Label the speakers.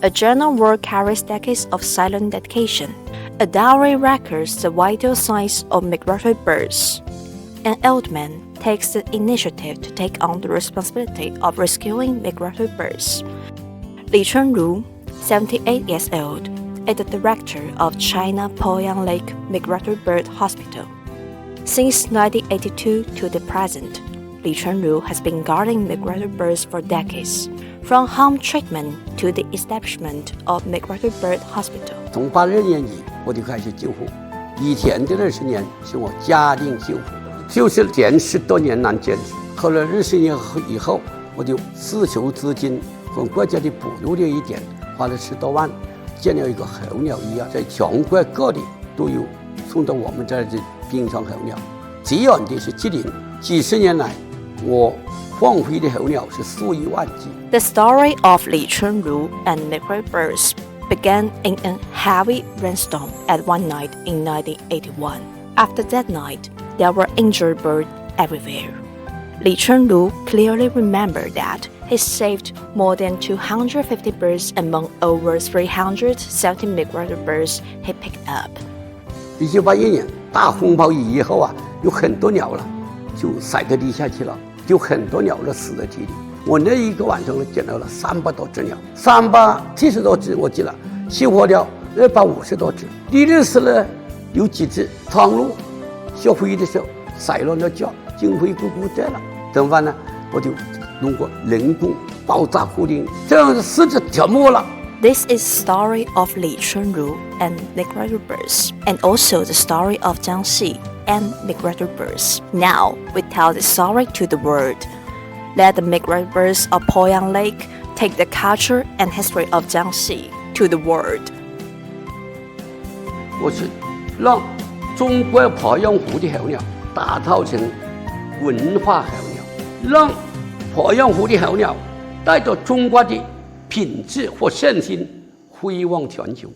Speaker 1: A journal work carries decades of silent dedication. A diary records the vital signs of migratory birds. An old man takes the initiative to take on the responsibility of rescuing migratory birds. Li Chunru, 78 years old, is the director of China Poyang Lake Migratory Bird Hospital. Since 1982 to the present, Li Chunru has been guarding migratory birds for decades, from home treatment to the establishment of Migratory Bird Hospital.
Speaker 2: 从82年起，我就开始救护。以前的20年是我家庭救护，就是坚持10多年难坚持。后来20年以后，我就私筹资金，从国家的补助了一点，花了10多万，建了一个候鸟医院，在全国各地都有送到我们这儿的冰川候鸟。最远的是吉林，几十年来，我放飞的候鸟是数以万计。
Speaker 1: The story of Li Chunru and migratory birds began in a heavy rainstorm at one night in 1981. After that night, there were injured birds everywhere. Li Chunru clearly remembered that he saved more than 250 birds among over 370 migratory birds he picked up.
Speaker 2: 1981年大风暴以后啊，有很多鸟了，就晒到地下去了，就很多鸟了死在地里。我那一个晚上捡到了300多只鸟，370多只我记了，熄火了250多只。第二次呢，有几只苍鹭学飞的时候晒乱了脚，经费不够带了，怎么办呢？我就弄个人工爆炸固定，这样4只全没了。
Speaker 1: This is the story of Li Chunru and migratory birds, and also the story of Jiangxi and migratory birds. Now we tell the story to the world. Let the migratory birds of Poyang Lake take the culture and history of Jiangxi to the world.
Speaker 2: 我是让中国鄱阳湖的候鸟打造成文化候鸟，让鄱阳湖的候鸟带着中国的品质和圣心，飞往全球。